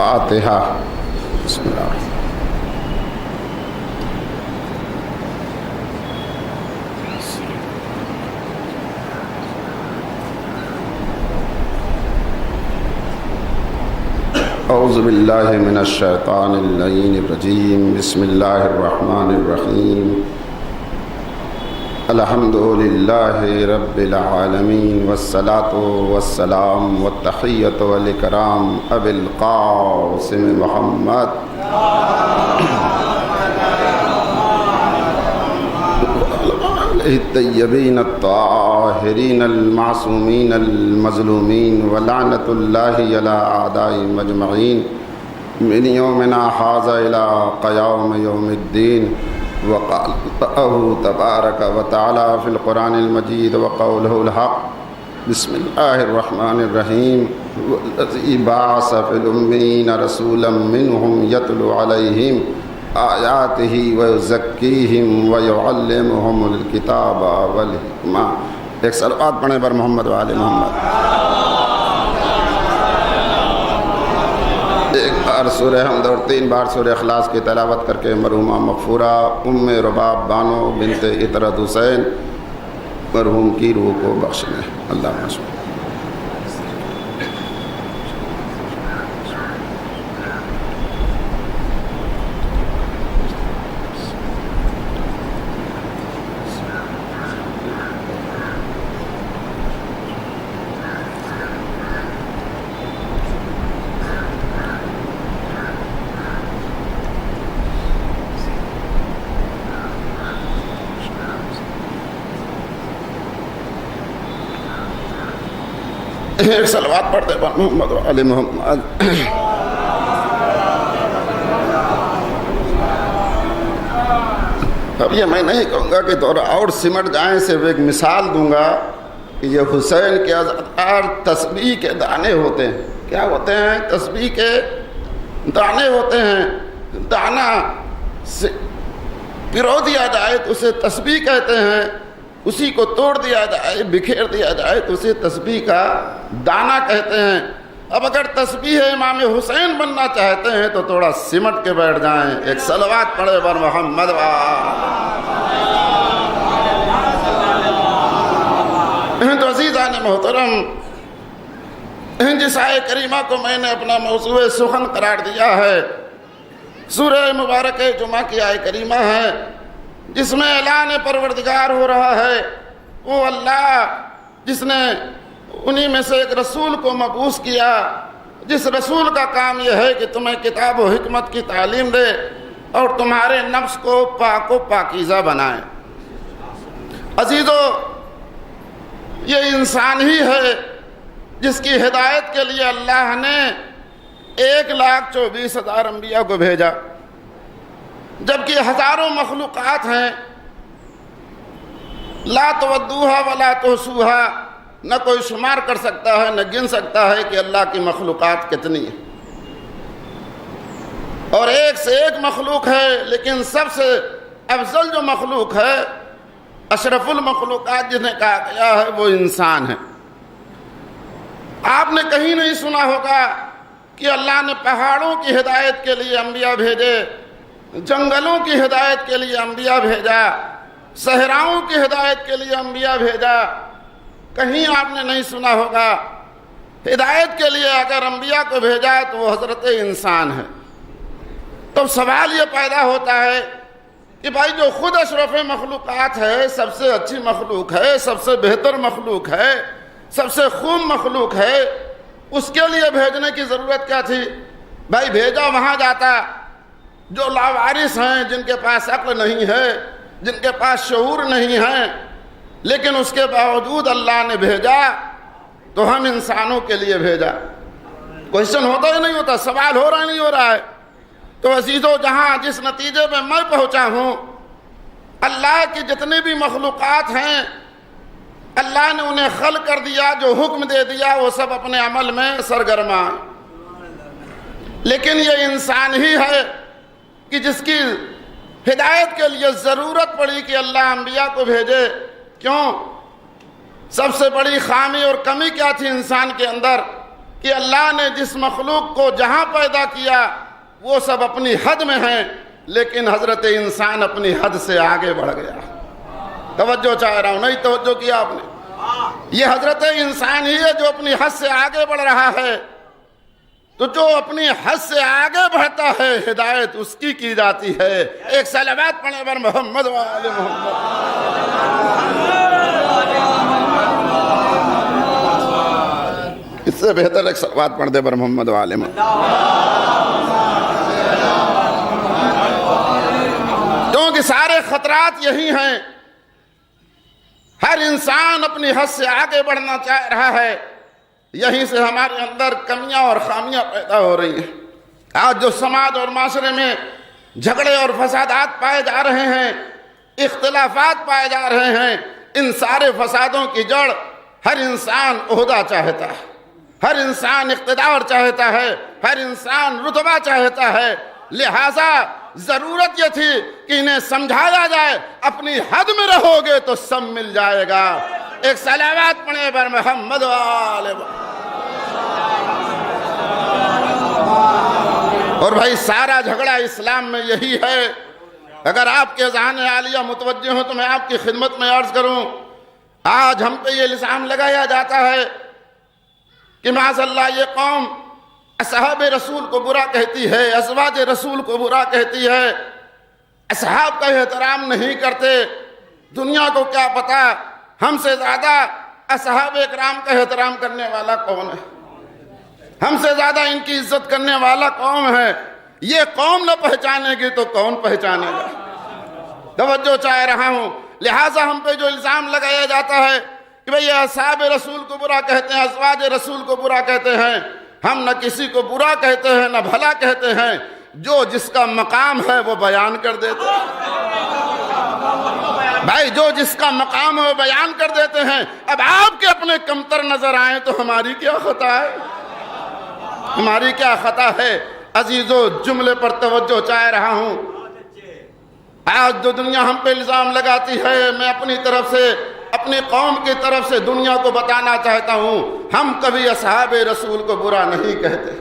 الفاتحہ۔ بسم اللہ۔ اعوذ باللہ من الشیطان اللعین الرجیم، بسم اللہ الرحمن الرحیم۔ الحمد للہ رب العالمین، والصلاة والسلام والتحیۃ والاکرام ابی القاسم محمد الطیبین الطاہرین المعصومین المظلومین، ولعنۃ اللہ علی اعدائهم اجمعین من یومنا ھذا الی قیام یوم الدین۔ وقال الله تبارک وتعالی فی القرآن المجید وقولہ الحق، بسم اللہ الرحمن الرحیم، والذی بعث فی الأمین رسولا منہم یتلو علیہم آیاتہ ویزکیہم ویعلمہم الکتاب والحکمہ۔ ایک صلوات پڑھیں بر محمد وآل محمد۔ ایک بار سورہ حمد اور 3 بار سورہ اخلاص کی تلاوت کر کے مرحومہ مغفورہ ام رباب بانو بنت اطرت حسین مرحوم کی روح کو بخشنے۔ اللہ مشکور۔ ایک صلوات پڑھتے ہیں محمد علی محمد۔ اب یہ میں نہیں کہوں گا کہ تھوڑا اور سمٹ جائیں، صرف ایک مثال دوں گا کہ یہ حسین کے ازادار تسبیح کے دانے ہوتے ہیں۔ کیا ہوتے ہیں؟ تسبیح کے دانے ہوتے ہیں۔ دانا پرو دیا جائے تو اسے تسبیح کہتے ہیں، اسی کو توڑ دیا جائے، بکھیر دیا جائے تو اسے تسبیح کا دانہ کہتے ہیں۔ اب اگر تسبیح امام حسین بننا چاہتے ہیں تو تھوڑا سمٹ کے بیٹھ جائیں۔ ایک صلوات پڑھے بر محمد تو عزیزان محترم، جس آیے کریمہ کو میں نے اپنا موضوع سخن قرار دیا ہے، سورہ مبارک جمعہ کی آیے کریمہ ہے، جس میں اعلان پروردگار ہو رہا ہے۔ وہ اللہ جس نے انہی میں سے ایک رسول کو مبعوث کیا، جس رسول کا کام یہ ہے کہ تمہیں کتاب و حکمت کی تعلیم دے اور تمہارے نفس کو پاک و پاکیزہ بنائے۔ عزیزو، یہ انسان ہی ہے جس کی ہدایت کے لیے اللہ نے 1,24,000 انبیاء کو بھیجا، جبکہ ہزاروں مخلوقات ہیں۔ لا تودوہا ولا تحصوہا، نہ کوئی شمار کر سکتا ہے، نہ گن سکتا ہے کہ اللہ کی مخلوقات کتنی ہیں، اور ایک سے ایک مخلوق ہے، لیکن سب سے افضل جو مخلوق ہے، اشرف المخلوقات جنہیں کہا گیا ہے، وہ انسان ہے۔ آپ نے کہیں نہیں سنا ہوگا کہ اللہ نے پہاڑوں کی ہدایت کے لیے انبیاء بھیجے، جنگلوں کی ہدایت کے لیے انبیاء بھیجا، صحراؤں کی ہدایت کے لیے انبیاء بھیجا۔ کہیں آپ نے نہیں سنا ہوگا ہدایت کے لیے اگر انبیاء کو بھیجا تو وہ حضرت انسان ہے۔ تو سوال یہ پیدا ہوتا ہے کہ بھائی جو خود اشرف مخلوقات ہے، سب سے اچھی مخلوق ہے، سب سے بہتر مخلوق ہے، سب سے خوب مخلوق ہے، اس کے لیے بھیجنے کی ضرورت کیا تھی؟ بھائی بھیجا وہاں جاتا جو لاوارث ہیں، جن کے پاس عقل نہیں ہے، جن کے پاس شعور نہیں ہے، لیکن اس کے باوجود اللہ نے بھیجا تو ہم انسانوں کے لیے بھیجا۔ کوشچن ہوتا ہی نہیں ہوتا، سوال ہو رہا نہیں ہو رہا ہے۔ تو عزیزو، جہاں جس نتیجے میں میں پہنچا ہوں، اللہ کی جتنی بھی مخلوقات ہیں، اللہ نے انہیں خلق کر دیا، جو حکم دے دیا وہ سب اپنے عمل میں سرگرم ہیں، لیکن یہ انسان ہی ہے کہ جس کی ہدایت کے لیے ضرورت پڑی کہ اللہ انبیاء کو بھیجے۔ کیوں؟ سب سے بڑی خامی اور کمی کیا تھی انسان کے اندر؟ کہ اللہ نے جس مخلوق کو جہاں پیدا کیا وہ سب اپنی حد میں ہیں، لیکن حضرت انسان اپنی حد سے آگے بڑھ گیا۔ توجہ چاہ رہا ہوں، نہیں توجہ کیا آپ نے؟ یہ حضرت انسان ہی ہے جو اپنی حد سے آگے بڑھ رہا ہے۔ تو جو اپنی حد سے آگے بڑھتا ہے ہدایت اس کی جاتی ہے۔ ایک صلوات پڑھیں بر محمد و آل محمد۔ اس سے بہتر ایک صلوات پڑھ دے بر محمد و آل محمد۔ کیونکہ سارے خطرات یہی ہیں، ہر انسان اپنی حد سے آگے بڑھنا چاہ رہا ہے، یہیں سے ہمارے اندر کمیاں اور خامیاں پیدا ہو رہی ہیں۔ آج جو سماج اور معاشرے میں جھگڑے اور فسادات پائے جا رہے ہیں، اختلافات پائے جا رہے ہیں، ان سارے فسادوں کی جڑ ہر انسان عہدہ چاہتا ہے، ہر انسان اقتدار چاہتا ہے، ہر انسان رتبہ چاہتا ہے۔ لہٰذا ضرورت یہ تھی کہ انہیں سمجھایا جائے، اپنی حد میں رہو گے تو سب مل جائے گا۔ ایک صلوات پڑھیں بر محمد و آل محمد۔ اور بھائی سارا جھگڑا اسلام میں یہی ہے۔ اگر آپ کے ذہن عالیہ متوجہ ہوں تو میں آپ کی خدمت میں عرض کروں، آج ہم پہ یہ الزام لگایا جاتا ہے کہ معاذ اللہ یہ قوم اصحاب رسول کو برا کہتی ہے، ازواج رسول کو برا کہتی ہے، اصحاب کا احترام نہیں کرتے۔ دنیا کو کیا پتا ہم سے زیادہ اصحاب اکرام کا احترام کرنے والا کون ہے، ہم سے زیادہ ان کی عزت کرنے والا قوم ہے۔ یہ قوم نہ پہچانے گی تو کون پہچانے گا؟ توجہ چاہ رہا ہوں۔ لہٰذا ہم پہ جو الزام لگایا جاتا ہے کہ بھئی یہ اصحاب رسول کو برا کہتے ہیں، ازواج رسول کو برا کہتے ہیں، ہم نہ کسی کو برا کہتے ہیں نہ بھلا کہتے ہیں، جو جس کا مقام ہے وہ بیان کر دیتے ہیں۔ بھائی جو جس کا مقام ہے وہ بیان کر دیتے ہیں۔ اب آپ کے اپنے کمتر نظر آئیں تو ہماری کیا خطا ہے؟ ہماری کیا خطا ہے؟ عزیزو جملے پر توجہ چاہ رہا ہوں۔ آج جو دنیا ہم پہ الزام لگاتی ہے، میں اپنی طرف سے اپنی قوم کی طرف سے دنیا کو بتانا چاہتا ہوں، ہم کبھی اصحاب رسول کو برا نہیں کہتے۔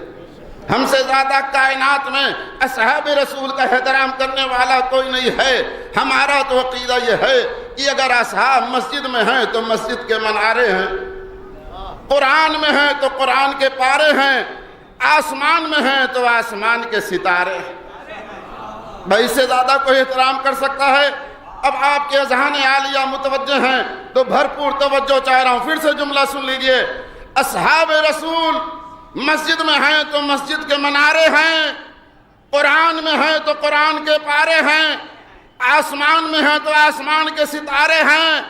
ہم سے زیادہ کائنات میں اصحاب رسول کا احترام کرنے والا کوئی نہیں ہے۔ ہمارا تو عقیدہ یہ ہے کہ اگر اصحاب مسجد میں ہیں تو مسجد کے منارے ہیں، قرآن میں ہیں تو قرآن کے پارے ہیں، آسمان میں ہیں تو آسمان کے ستارے ہیں۔ بھائی اس سے زیادہ کوئی احترام کر سکتا ہے؟ اب آپ کے اذہان عالیہ متوجہ ہیں تو بھرپور توجہ چاہ رہا ہوں، پھر سے جملہ سن لیجئے۔ اصحاب رسول مسجد میں ہیں تو مسجد کے منارے ہیں، قرآن میں ہیں تو قرآن کے پارے ہیں، آسمان میں ہیں تو آسمان کے ستارے ہیں،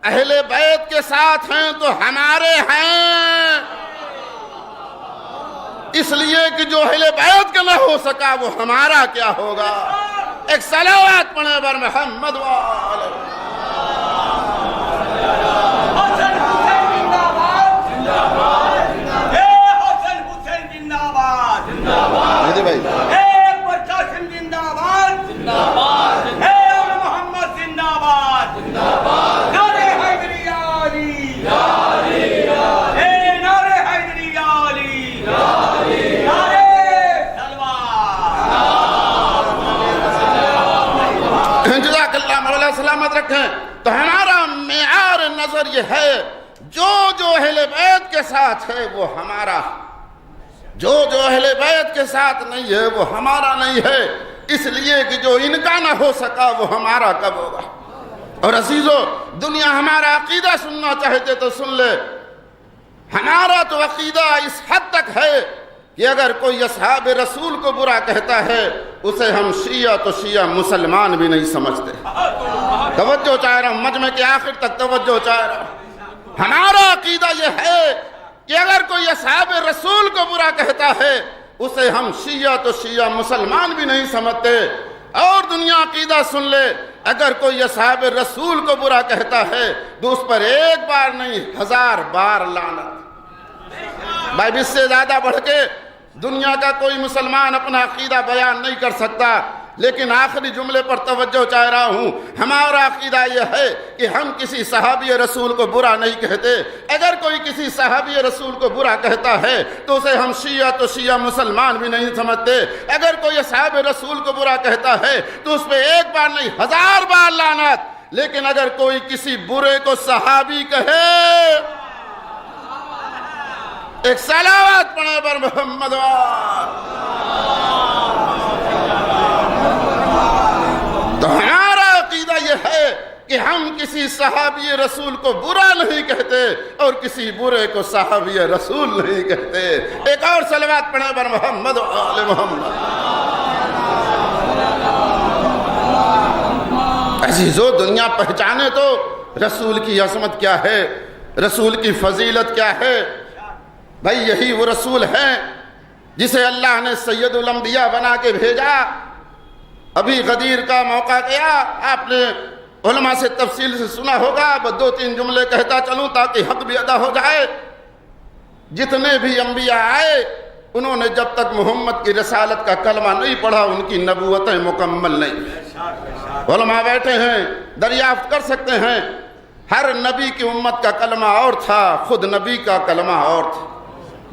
اہل بیت کے ساتھ ہیں تو ہمارے ہیں۔ اس لیے کہ جو اہل بیت کا نہ ہو سکا وہ ہمارا کیا ہوگا؟ ایک صلوات پڑھیں بر محمد و آل سلامت رکھیں۔ تو ہمارا معیار نظر یہ ہے جو اہل بیت کے ساتھ ہے وہ ہمارا، جو اہل بیت کے ساتھ نہیں ہے وہ ہمارا نہیں ہے۔ اس لیے کہ جو ان کا نہ ہو سکا وہ ہمارا کب ہوگا؟ اور عزیزو دنیا ہمارا عقیدہ سننا چاہتے تو سن لے۔ ہمارا تو عقیدہ اس حد تک ہے کہ اگر کوئی اصحاب رسول کو برا کہتا ہے اسے ہم شیعہ تو شیعہ مسلمان بھی نہیں سمجھتے۔ توجہ چاہ رہا ہوں، مجمع کے آخر تک توجہ چاہ رہا ہوں۔ ہمارا عقیدہ یہ ہے کہ اگر کوئی اصحاب رسول کو برا کہتا ہے اسے ہم شیعہ تو شیعہ مسلمان بھی نہیں سمجھتے۔ اور دنیا عقیدہ سن لے، اگر کوئی اصحاب رسول کو برا کہتا ہے تو اس پر ایک بار نہیں 1000 بار لعنت۔ بھائی اس سے زیادہ بڑھ کے دنیا کا کوئی مسلمان اپنا عقیدہ بیان نہیں کر سکتا۔ لیکن آخری جملے پر توجہ چاہ رہا ہوں. ہمارا عقیدہ یہ ہے کہ ہم کسی صحابی رسول کو برا نہیں کہتے. اگر کوئی کسی صحابی رسول کو برا کہتا ہے تو اسے ہم شیعہ تو شیعہ مسلمان بھی نہیں سمجھتے. اگر کوئی صحابی رسول کو برا کہتا ہے تو اس پہ ایک بار نہیں 1000 بار لعنت. لیکن اگر کوئی کسی برے کو صحابی کہے، ایک صلوات پڑھیں پر محمد تو ہمارا عقیدہ یہ ہے کہ ہم کسی صحابی رسول کو برا نہیں کہتے اور کسی برے کو صحابی رسول نہیں کہتے. ایک اور صلوات پڑھیں پر محمد آل محمد. عزیزو، دنیا پہچانے تو رسول کی عظمت کیا ہے، رسول کی فضیلت کیا ہے. بھائی یہی وہ رسول ہیں جسے اللہ نے سید الانبیاء بنا کے بھیجا. ابھی غدیر کا موقع گیا، آپ نے علماء سے تفصیل سے سنا ہوگا. بس 2-3 جملے کہتا چلوں تاکہ حق بھی ادا ہو جائے. جتنے بھی انبیاء آئے انہوں نے جب تک محمد کی رسالت کا کلمہ نہیں پڑھا ان کی نبوتیں مکمل نہیں. علماء بیٹھے ہیں، دریافت کر سکتے ہیں. ہر نبی کی امت کا کلمہ اور تھا، خود نبی کا کلمہ اور تھا.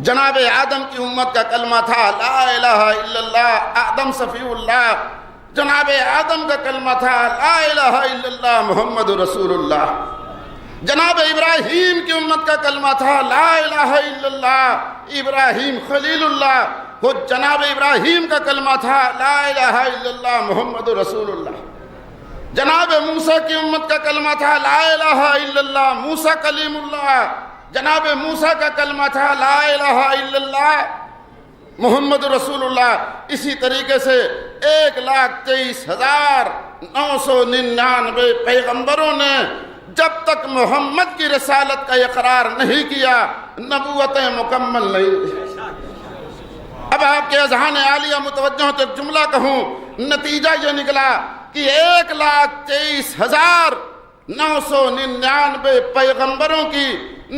جناب آدم کی امت کا کلمہ تھا لا الہ الا اللہ، آدم صفی اللہ. جناب آدم کا کلمہ تھا لا الہ الا اللہ، محمد رسول اللہ. جناب ابراہیم کی امت کا کلمہ تھا لا الہ الا اللہ، ابراہیم خلیل اللہ. وہ جناب ابراہیم کا کلمہ تھا لا الہ الا اللہ، محمد رسول اللہ. جناب موسیٰ کی امت کا کلمہ تھا لا الہ الا اللہ، موسیٰ کلیم اللہ. جناب موسیٰ کا کلمہ تھا لا الہ الا اللہ، محمد رسول اللہ. اسی طریقے سے 1,23,999 پیغمبروں نے جب تک محمد کی رسالت کا اقرار نہیں کیا نبوتیں مکمل نہیں. اب آپ کے اذہان عالیہ متوجہ تو ایک جملہ کہوں، نتیجہ یہ نکلا کہ 1,23,999 پیغمبروں کی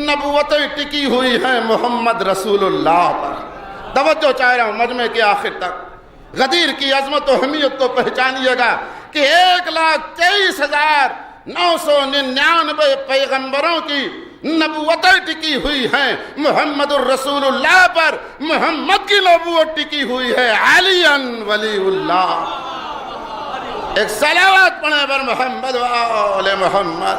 نبوتیں ٹکی ہوئی ہیں محمد رسول اللہ پر. توجہ چاہ رہا ہوں مجمع کے آخر تک. غدیر کی عظمت و اہمیت کو پہچانیے گا کہ 1,23,999 پیغمبروں کی نبوتیں ٹکی ہوئی ہیں محمد الرسول اللہ پر. محمد کی نبوت ٹکی ہوئی ہے علی ولی اللہ. ایک صلوات پڑھیں پر محمد وآل محمد.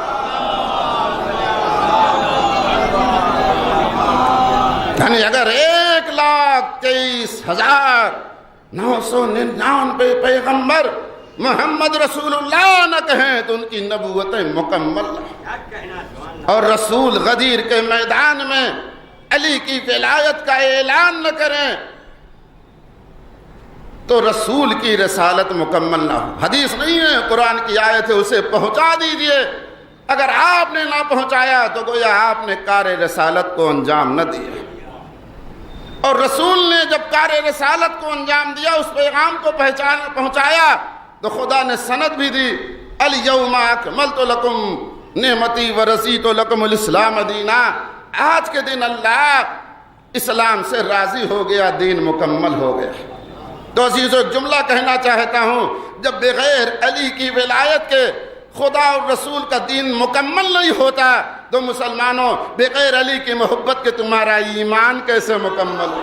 یعنی اگر 1,23,999 پیغمبر محمد رسول اللہ نہ کہیں تو ان کی نبوتیں مکمل. اور رسول غدیر کے میدان میں علی کی ولایت کا اعلان نہ کریں تو رسول کی رسالت مکمل نہ ہو. حدیث نہیں ہے، قرآن کی آیت ہے، اسے پہنچا دیجئے. اگر آپ نے نہ پہنچایا تو گویا آپ نے کار رسالت کو انجام نہ دیا. اور رسول نے جب کار رسالت کو انجام دیا، اس پیغام کو پہنچایا تو خدا نے سند بھی دی. الیوم اکملت لکم نعمتی ورضیت لکم الاسلام دینا. آج کے دن اللہ اسلام سے راضی ہو گیا، دین مکمل ہو گیا. تو عزیزو ایک جملہ کہنا چاہتا ہوں، جب بغیر علی کی ولایت کے خدا اور رسول کا دین مکمل نہیں ہوتا تو مسلمانوں بغیر علی کی محبت کے تمہارا ایمان کیسے مکمل ہو.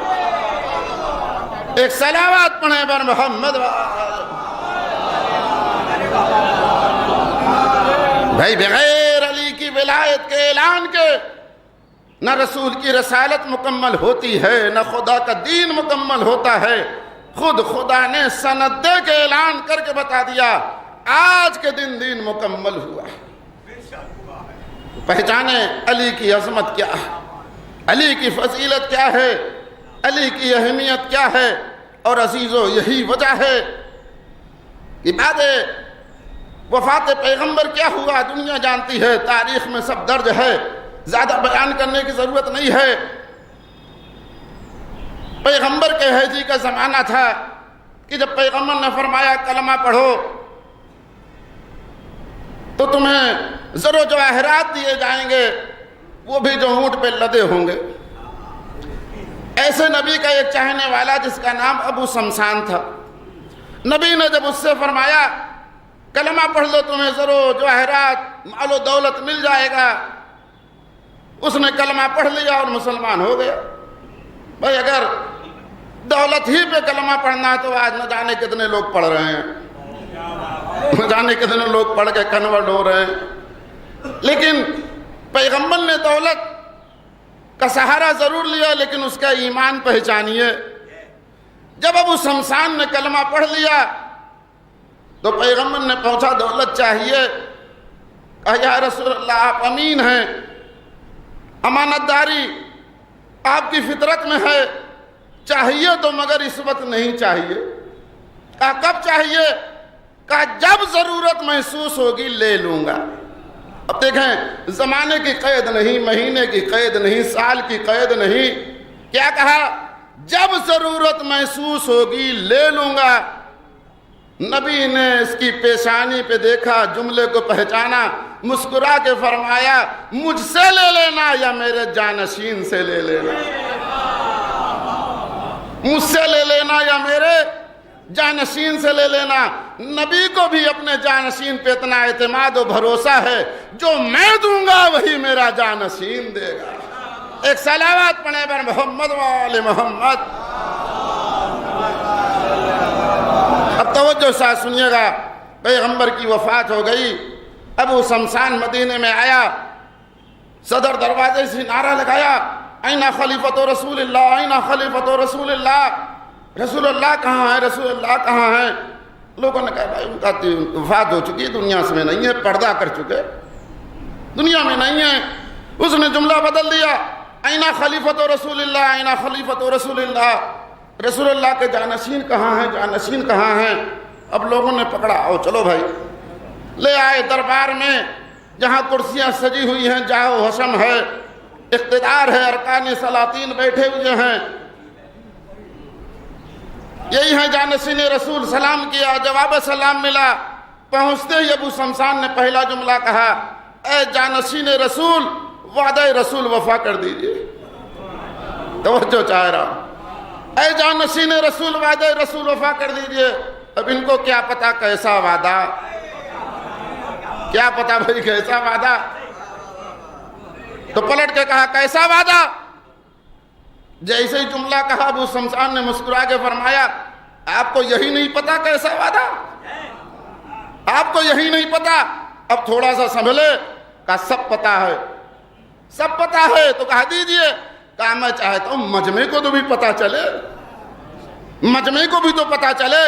ایک صلوات پڑھیں پر محمد. بھائی بغیر علی کی ولایت کے اعلان کے نہ رسول کی رسالت مکمل ہوتی ہے، نہ خدا کا دین مکمل ہوتا ہے. خود خدا نے سند دے کے اعلان کر کے بتا دیا آج کے دن دین مکمل ہوا. پہچانے علی کی عظمت کیا ہے، علی کی فضیلت کیا ہے، علی کی اہمیت کیا ہے. اور عزیزو یہی وجہ ہے کہ بعد وفات پیغمبر کیا ہوا دنیا جانتی ہے، تاریخ میں سب درج ہے، زیادہ بیان کرنے کی ضرورت نہیں ہے. پیغمبر کے حیضی کا زمانہ تھا کہ جب پیغمبر نے فرمایا کلمہ پڑھو تو تمہیں زر و جواہرات دیے جائیں گے، وہ بھی جو اونٹ پہ لدے ہوں گے. ایسے نبی کا ایک چاہنے والا جس کا نام ابو سمسان تھا، نبی نے جب اس سے فرمایا کلمہ پڑھ لو تمہیں ضرور جواہرات مال و دولت مل جائے گا، اس نے کلمہ پڑھ لیا اور مسلمان ہو گیا۔ بھائی اگر دولت ہی پہ کلمہ پڑھنا ہے تو آج نہ جانے کتنے لوگ پڑھ رہے ہیں، نہ جانے کتنے لوگ پڑھ کے کنورٹ ہو رہے ہیں۔ لیکن پیغمبر نے دولت کا سہارا ضرور لیا لیکن اس کا ایمان پہچانیے۔ جب ابو شمسان نے کلمہ پڑھ لیا تو پیغمبر نے پوچھا دولت چاہیے؟ کہا یا رسول اللہ آپ امین ہیں، امانت داری آپ کی فطرت میں ہے، چاہیے تو مگر اس وقت نہیں چاہیے۔ کہا کب چاہیے؟ کہا جب ضرورت محسوس ہوگی لے لوں گا۔ اب دیکھیں زمانے کی قید نہیں، مہینے کی قید نہیں، سال کی قید نہیں، کیا کہا؟ جب ضرورت محسوس ہوگی لے لوں گا۔ نبی نے اس کی پیشانی پہ دیکھا، جملے کو پہچانا، مسکرا کے فرمایا مجھ سے لے لینا یا میرے جانشین سے لے لینا، مجھ سے لے لینا یا میرے جانشین سے لے لینا۔ نبی کو بھی اپنے جانشین پہ اتنا اعتماد و بھروسہ ہے، جو میں دوں گا وہی میرا جانشین دے گا۔ ایک صلوات پڑھیں بر محمد و آل محمد۔ اب توجہ ساتھ سنیے گا، پیغمبر کی وفات ہو گئی، ابو شمسان مدینے میں آیا، صدر دروازے سے نعرہ لگایا اینا خلیفۃ رسول اللہ، اینا خلیفۃ رسول اللہ، رسول اللہ کہاں ہے، رسول اللہ کہاں ہیں؟ لوگوں نے کہا بھائی ان کا وفات ہو چکی، دنیا میں نہیں ہے، پردہ کر چکے، دنیا میں نہیں ہے۔ اس نے جملہ بدل دیا اینا خلیفۃ رسول اللہ، اینا خلیفۃ رسول اللہ، رسول اللہ کے جانشین کہاں ہیں، جانشین کہاں ہیں؟ اب لوگوں نے پکڑا، او چلو بھائی، لے آئے دربار میں جہاں کرسیاں سجی ہوئی ہیں، جاہ و حشم ہے، اقتدار ہے، ارکان سلاطین بیٹھے ہوئے ہیں، یہی ہیں جانشین رسول۔ سلام کیا، جواب سلام ملا۔ پہنچتے ہی ابو شمسان نے پہلا جملہ کہا اے جانشین رسول وعدہ رسول وفا کر دیجئے۔ توجہ چاہ رہا ہوں، اے جانشین رسول وعدہ رسول وفا کر دیجئے۔ اب ان کو کیا پتا کیسا وعدہ، کیا پتا بھائی کیسا وعدہ؟ تو پلٹ کے کہا کیسا وعدہ؟ جیسے ہی جملہ کہا ابو شمسان نے مسکرا کے فرمایا آپ کو یہی نہیں پتا کیسا وعدہ؟ آپ کو یہی نہیں پتا؟ اب تھوڑا سا سنبھلے، کہا سب پتا ہے، سب پتا ہے۔ تو کہا دیجئے۔ کہا میں چاہتا ہوں مجمع کو تو بھی پتا چلے، مجمع کو بھی تو پتا چلے،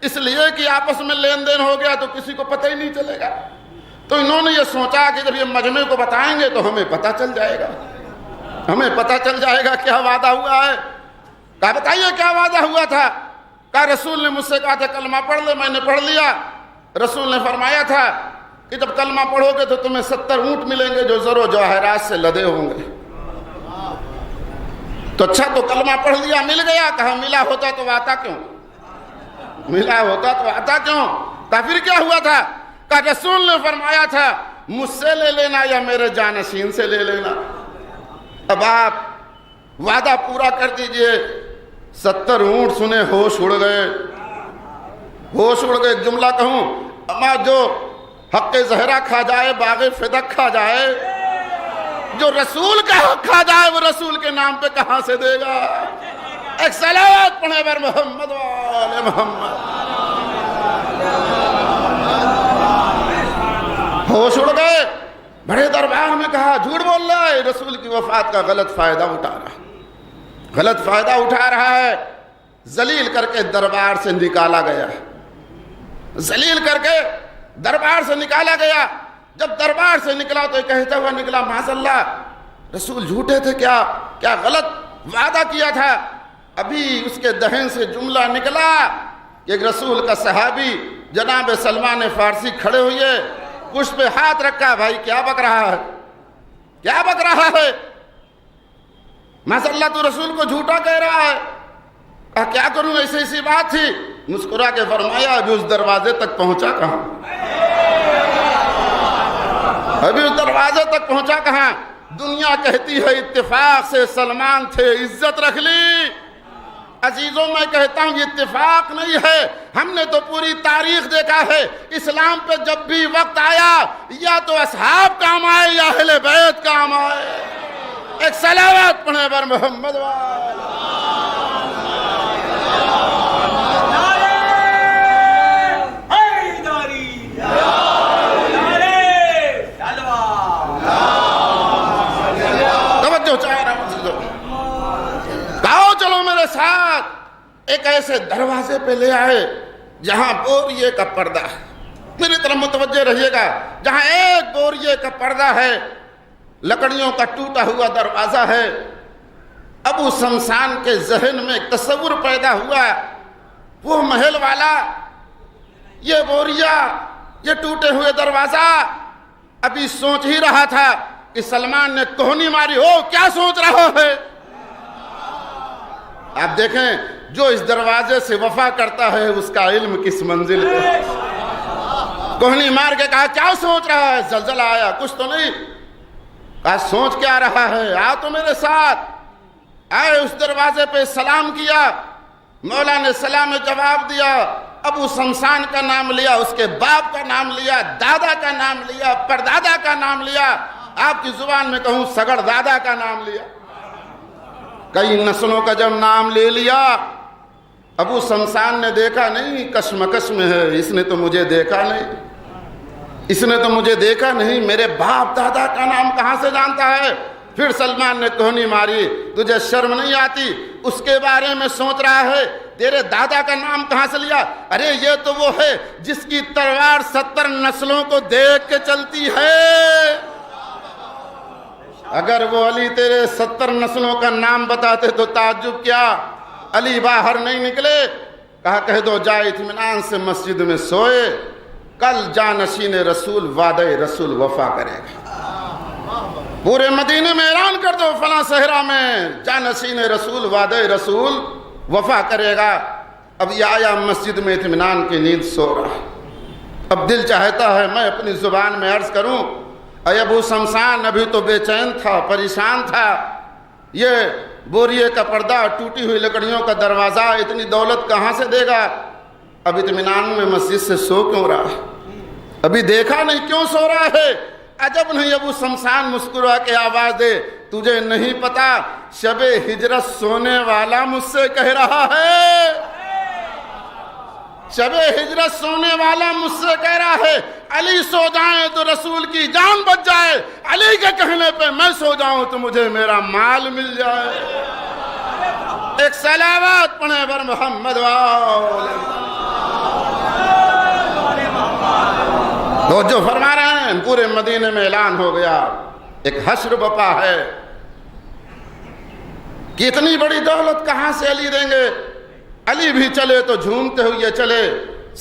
اس لیے کہ آپس میں لین دین ہو گیا تو کسی کو پتہ ہی نہیں چلے گا۔ تو انہوں نے یہ سوچا کہ جب یہ مجمع کو بتائیں گے تو ہمیں پتہ چل جائے گا، ہمیں پتہ چل جائے گا کیا وعدہ ہوا ہے۔ کہا بتائیے کیا وعدہ ہوا تھا؟ کہا رسول نے مجھ سے کہا تھا کلمہ پڑھ لے، میں نے پڑھ لیا۔ رسول نے فرمایا تھا کہ جب کلمہ پڑھو گے تو تمہیں 70 اونٹ ملیں گے جو زر و جواہرات سے لدے ہوں گے۔ تو اچھا تو کلمہ پڑھ لیا، مل گیا؟ کہا ملا ہوتا تو آتا کیوں، ملا ہوتا تو آتا کیوں؟ کہا پھر کیا ہوا تھا؟ کہا رسول نے فرمایا تھا مجھ سے لے لینا یا میرے جانشین سے لے لینا۔ اب آپ وعدہ پورا کر دیجئے۔ 70 اونٹ سنے ہوش اڑ گئے، ہوش اڑ گئے۔ ایک جملہ کہوں، اما جو حق زہرہ کھا جائے باغ فدق کھا جائے، جو رسول کا حق کھا جائے وہ رسول کے نام پہ کہاں سے دے گا؟ ایک صلوات پڑھیں بر محمد و آل محمد۔ ہوش اڑ گئے، بڑے دربار میں کہا جھوٹ بول رہا ہے، رسول کی وفات کا غلط فائدہ اٹھا رہا ہے، غلط فائدہ اٹھا رہا ہے۔ ذلیل کر کے دربار سے نکالا گیا، ذلیل کر کے دربار سے نکالا گیا۔ جب دربار سے نکلا تو کہتا ہوا نکلا معاذ اللہ رسول جھوٹے تھے، کیا غلط وعدہ کیا تھا؟ ابھی اس کے دہن سے جملہ نکلا کہ ایک رسول کا صحابی جناب سلمان فارسی کھڑے ہوئے، پشت پہ ہاتھ رکھا، بھائی کیا بک رہا ہے، کیا بک رہا ہے؟ معاذ اللہ تو رسول کو جھوٹا کہہ رہا ہے۔ کہا کیا کروں، ایسی بات تھی۔ مسکرا کے فرمایا ابھی اس دروازے تک پہنچا کہاں، ابھی اس دروازے تک پہنچا کہاں؟ دنیا کہتی ہے اتفاق سے سلمان تھے، عزت رکھ لی، عزیزوں میں کہتا ہوں یہ اتفاق نہیں ہے، ہم نے تو پوری تاریخ دیکھا ہے، اسلام پہ جب بھی وقت آیا یا تو اصحاب کام آئے یا اہل بیت کام آئے۔ ایک صلوات پڑھیں بر محمد ساتھ ایک ایسے دروازے پہ لے آئے جہاں بوریے کا پردہ ہے، میری طرف متوجہ رہیے گا، جہاں ایک بوریے کا پردہ ہے، لکڑیوں کا ٹوٹا ہوا دروازہ ہے۔ ابو سمسان کے ذہن میں ایک تصور پیدا ہوا، وہ محل والا، یہ بوریا، یہ ٹوٹے ہوئے دروازہ، ابھی سوچ ہی رہا تھا کہ سلمان نے کوہنی ماری ہو، کیا سوچ رہا ہے؟ آپ دیکھیں جو اس دروازے سے وفا کرتا ہے اس کا علم کس منزل پہ۔ کوہنی مار کے کہا کیا سوچ رہا ہے؟ زلزلہ آیا، کچھ تو نہیں؟ کہا سوچ کیا رہا ہے؟ آ تو میرے ساتھ۔ آئے، اس دروازے پہ سلام کیا، مولا نے سلام جواب دیا، ابو سمسان کا نام لیا، اس کے باپ کا نام لیا، دادا کا نام لیا، پردادا کا نام لیا، آپ کی زبان میں کہوں سگڑ دادا کا نام لیا، کئی نسلوں کا جب نام لے لیا۔ ابو سمسان نے دیکھا نہیں کشمکش میں ہے، اس نے تو مجھے دیکھا نہیں، اس نے تو مجھے دیکھا نہیں، میرے باپ دادا کا نام کہاں سے جانتا ہے؟ پھر سلمان نے کوہنی ماری، تجھے شرم نہیں آتی؟ اس کے بارے میں سوچ رہا ہے، تیرے دادا کا نام کہاں سے لیا؟ ارے یہ تو وہ ہے جس کی تلوار 70 نسلوں کو دیکھ کے چلتی ہے۔ اگر وہ علی تیرے 70 نسلوں کا نام بتاتے تو تعجب کیا؟ علی باہر نہیں نکلے، کہا کہہ دو جائے اطمینان سے مسجد میں سوئے، کل جانشین رسول وعدہ رسول وفا کرے گا۔ پورے مدینے میں اعلان کر دو فلاں صحرا میں جانشین رسول وعدہ رسول وفا کرے گا۔ اب یہ آیا مسجد میں اطمینان کی نیند سو رہا، اب دل چاہتا ہے میں اپنی زبان میں عرض کروں، اے ابو سمسان، ابھی تو بے چین تھا، پریشان تھا، یہ بوریے کا پردہ، ٹوٹی ہوئی لکڑیوں کا دروازہ، اتنی دولت کہاں سے دے گا؟ اب اطمینان میں مسجد سے سو کیوں رہا ہے؟ ابھی دیکھا نہیں کیوں سو رہا ہے؟ عجب نہیں ابو سمسان مسکرا کے آواز دے، تجھے نہیں پتا شب ہجرت سونے والا مجھ سے کہہ رہا ہے، شب ہجرت سونے والا مجھ سے کہہ رہا ہے علی سو جائیں تو رسول کی جان بچ جائے، علی کے کہنے پہ میں سو جاؤں تو مجھے میرا مال مل جائے۔ ایک صلوات پڑھیں بر محمد تو جو فرما رہے ہیں، پورے مدینے میں اعلان ہو گیا، ایک حشر بپا ہے کہ اتنی بڑی دولت کہاں سے علی دیں گے؟ علی بھی چلے تو جھومتے ہوئے چلے،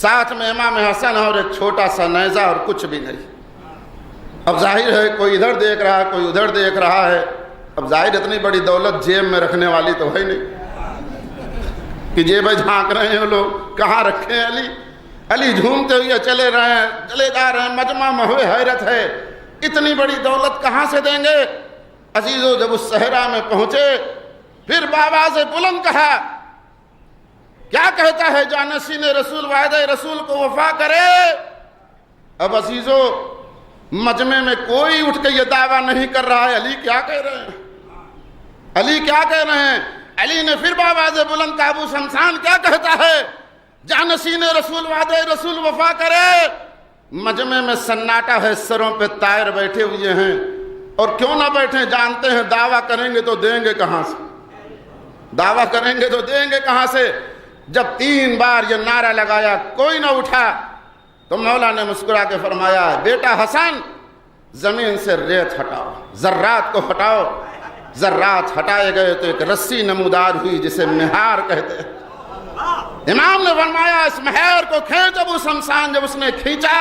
ساتھ میں امام حسن اور ایک چھوٹا سا نیزہ اور کچھ بھی نہیں۔ اب ظاہر ہے کوئی ادھر دیکھ رہا ہے، کوئی ادھر دیکھ رہا ہے، اب ظاہر اتنی بڑی دولت جیب میں رکھنے والی تو ہے نہیں کہ جیب جھانک رہے ہیں لوگ، کہاں رکھے ہیں علی؟ علی جھومتے ہوئے چلے جا رہے ہیں، مجمع محو حیرت ہے، اتنی بڑی دولت کہاں سے دیں گے؟ عزیزو جب اس صحرا میں پہنچے پھر بآواز بلند کہا، کیا کہتا ہے جانشین رسول وعدہ رسول کو وفا کرے؟ اب عزیزو مجمع میں کوئی اٹھ کے یہ دعویٰ نہیں کر رہا ہے علی کیا کہہ رہے ہیں، علی کیا کہہ رہے ہیں؟ علی نے پھر بآواز بلند کہا، ابو شمسان کیا کہتا ہے جانشین رسول وعدہ رسول وفا کرے؟ مجمع میں سناٹا ہے، سروں پہ طائر بیٹھے ہوئے ہیں، اور کیوں نہ بیٹھیں، جانتے ہیں دعویٰ کریں گے تو دیں گے کہاں سے، دعویٰ کریں گے تو دیں گے کہاں سے؟ جب 3 بار یہ نعرہ لگایا کوئی نہ اٹھا تو مولا نے مسکرا کے فرمایا، بیٹا حسن زمین سے ریت ہٹاؤ، ذرات کو ہٹاؤ۔ ذرات ہٹائے گئے تو ایک رسی نمودار ہوئی جسے مہار کہتے ہیں۔ امام نے فرمایا اس مہار کو کھینچ ابو شمسان۔ جب اس نے کھینچا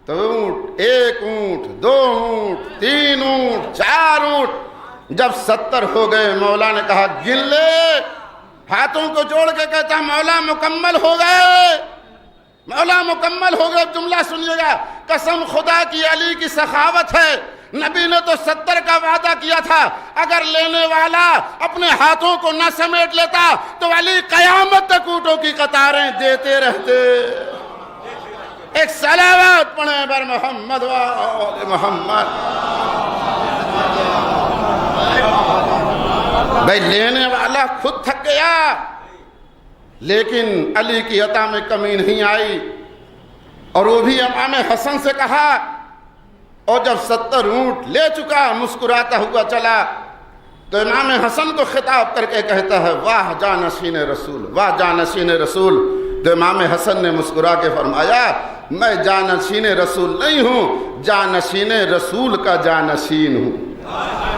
تو اونٹ، 1 اونٹ، 2 اونٹ، 3 اونٹ، 4 اونٹ، جب 70 ہو گئے مولا نے کہا گن لے، ہاتھوں کو جوڑ کے کہتا مولا مکمل ہو گئے، مولا مکمل ہو گئے۔ جملہ سنیے گا، قسم خدا کی علی کی سخاوت ہے، نبی نے تو 70 کا وعدہ کیا تھا، اگر لینے والا اپنے ہاتھوں کو نہ سمیٹ لیتا تو علی قیامت تک اونٹوں کی قطاریں دیتے رہتے۔ ایک صلوات پڑھیں بر محمد و آل محمد۔ بھائی لینے والا خود تھک گیا، لیکن علی کی عطا میں کمی نہیں آئی، اور وہ بھی امام حسن سے کہا، اور جب 70 اونٹ لے چکا مسکراتا ہوا چلا تو امام حسن کو خطاب کر کے کہتا ہے واہ جانشین رسول، واہ جانشین رسول۔ تو امام حسن نے مسکرا کے فرمایا میں جانشین رسول نہیں ہوں، جانشین رسول کا جانشین ہوں۔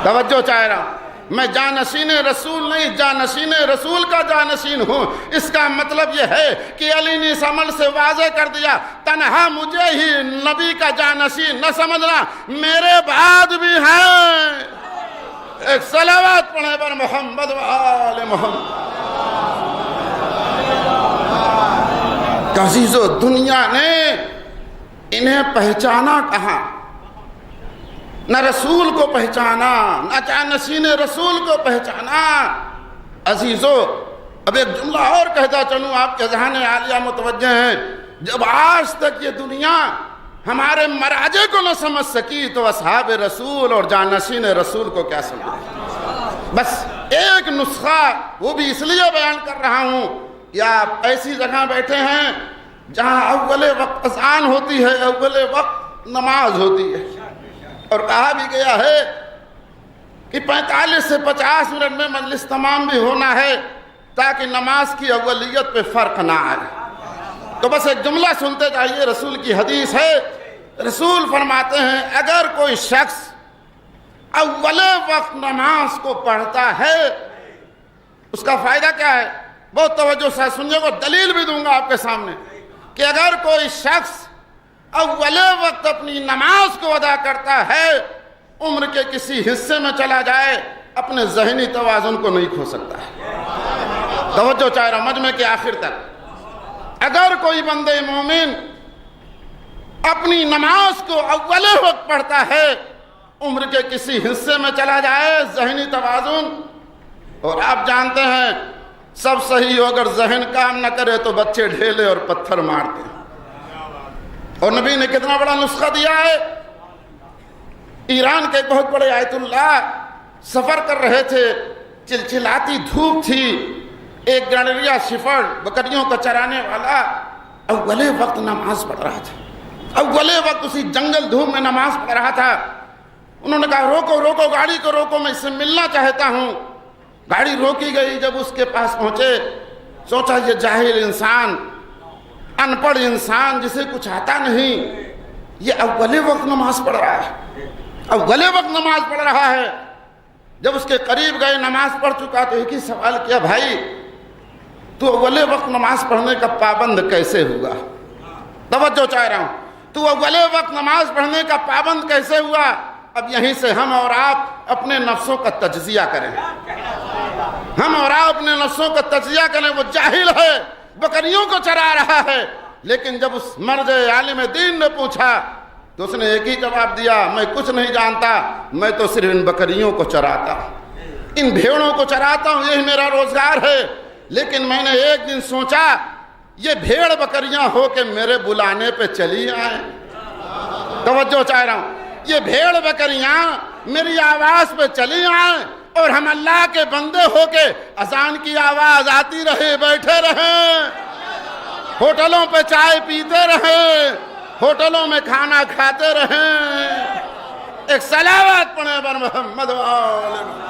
توجہ چاہ رہا ہوں، میں جانشین رسول نہیں، جانشین رسول کا جانشین ہوں۔ اس کا مطلب یہ ہے کہ علی نے اس عمل سے واضح کر دیا تنہا مجھے ہی نبی کا جانشین نہ سمجھنا، میرے بعد بھی ہیں۔ ایک صلوات پڑھیں بر محمد و آل محمد۔ عزیزو دنیا نے انہیں پہچانا کہاں؟ نہ رسول کو پہچانا، نہ جانشین رسول کو پہچانا۔ عزیزو اب ایک جملہ اور کہتا چلوں، آپ کے ذہن عالیہ متوجہ ہیں، جب آج تک یہ دنیا ہمارے مراجع کو نہ سمجھ سکی تو اصحاب رسول اور جانشین رسول کو کیا سمجھے؟ بس ایک نسخہ، وہ بھی اس لیے بیان کر رہا ہوں کہ آپ ایسی جگہ بیٹھے ہیں جہاں اول وقت اذان ہوتی ہے، اول وقت نماز ہوتی ہے، اور کہا بھی گیا ہے کہ 45 سے 50 منٹ میں مجلس تمام بھی ہونا ہے تاکہ نماز کی اولیت پہ فرق نہ آئے۔ تو بس ایک جملہ سنتے جائیے، رسول کی حدیث ہے، رسول فرماتے ہیں اگر کوئی شخص اول وقت نماز کو پڑھتا ہے اس کا فائدہ کیا ہے؟ بہت توجہ سے سنیے گا، دلیل بھی دوں گا آپ کے سامنے کہ اگر کوئی شخص اول وقت اپنی نماز کو ادا کرتا ہے، عمر کے کسی حصے میں چلا جائے، اپنے ذہنی توازن کو نہیں کھو سکتا ہے۔ توجہ چاہ رہا مجمع کے آخر تک، اگر کوئی بندے مومن اپنی نماز کو اول وقت پڑھتا ہے، عمر کے کسی حصے میں چلا جائے، ذہنی توازن، اور آپ جانتے ہیں سب صحیح ہو اگر ذہن کام نہ کرے تو بچے ڈھیلے اور پتھر مارتے ہیں، اور نبی نے کتنا بڑا نسخہ دیا ہے۔ ایران کے ایک بہت بڑے آیت اللہ سفر کر رہے تھے، چلچلاتی دھوپ تھی، ایک گنڈریا شفٹ بکریوں کا چرانے والا اول وقت نماز پڑھ رہا تھا، اول وقت اسی جنگل دھوپ میں نماز پڑھ رہا تھا۔ انہوں نے کہا روکو روکو، گاڑی کو روکو، میں اس سے ملنا چاہتا ہوں۔ گاڑی روکی گئی، جب اس کے پاس پہنچے سوچا یہ جاہل انسان، ان پڑھ انسان جسے کچھ آتا نہیں، یہ اول وقت نماز پڑھ رہا ہے، اول وقت نماز پڑھ رہا ہے۔ جب اس کے قریب گئے، نماز پڑھ چکا، تو ایک ہی سوال کیا، بھائی تو اول وقت نماز پڑھنے کا پابند کیسے ہوا؟ توجہ چاہ رہا ہوں، تو اول وقت نماز پڑھنے کا پابند کیسے ہوا؟ اب یہیں سے ہم اور آپ اپنے نفسوں کا تجزیہ کریں، ہم اور آپ اپنے نفسوں کا تجزیہ کریں۔ وہ جاہل ہے، بکریوں کو چرا رہا ہے، لیکن جب اس مرد عالم دین نے پوچھا تو اس نے ایک ہی جواب دیا، میں کچھ نہیں جانتا، میں تو صرف ان بکریوں کو چراتا ہوں، ان بھیڑوں کو چراتا ہوں، یہی میرا روزگار ہے۔ لیکن میں نے ایک دن سوچا یہ بھیڑ بکریاں ہو کے میرے بلانے پہ چلی آئیں۔ توجہ چاہ رہا ہوں، یہ بھیڑ بکریاں میری آواز پہ چلی آئیں اور ہم اللہ کے بندے ہو کے اذان کی آواز آتی رہے، بیٹھے رہیں، ہوٹلوں پہ چائے پیتے رہیں، ہوٹلوں میں کھانا کھاتے رہیں۔ ایک صلوات پڑھیں بر محمد و آل محمد۔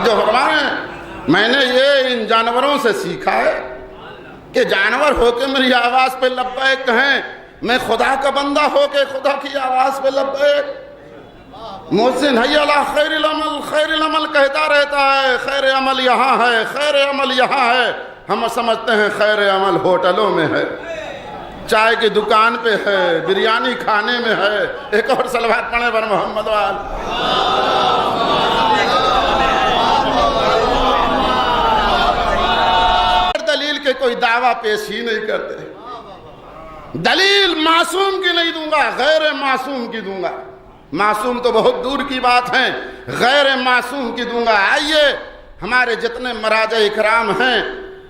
جو فرمائیں میں نے یہ ان جانوروں سے سیکھا ہے کہ جانور ہو کے میری آواز پہ لبیک کہیں، میں خدا کا بندہ ہو کے خدا کی آواز پہ لبیک۔ مؤذن حی علی خیر العمل، خیر العمل کہتا رہتا ہے، خیر عمل یہاں ہے، خیر عمل یہاں ہے، ہم سمجھتے ہیں خیر عمل ہوٹلوں میں ہے، چائے کی دکان پہ ہے، بریانی کھانے میں ہے۔ ایک اور صلوات پڑھیں بر محمد و آل۔ دلیل کے کوئی دعویٰ پیش ہی نہیں کرتے، دلیل معصوم کی نہیں دوں گا، غیر معصوم کی دوں گا۔ معصوم تو بہت دور کی بات ہے، غیر معصوم کی دوں گا۔ آئیے ہمارے جتنے مراجع اکرام ہیں،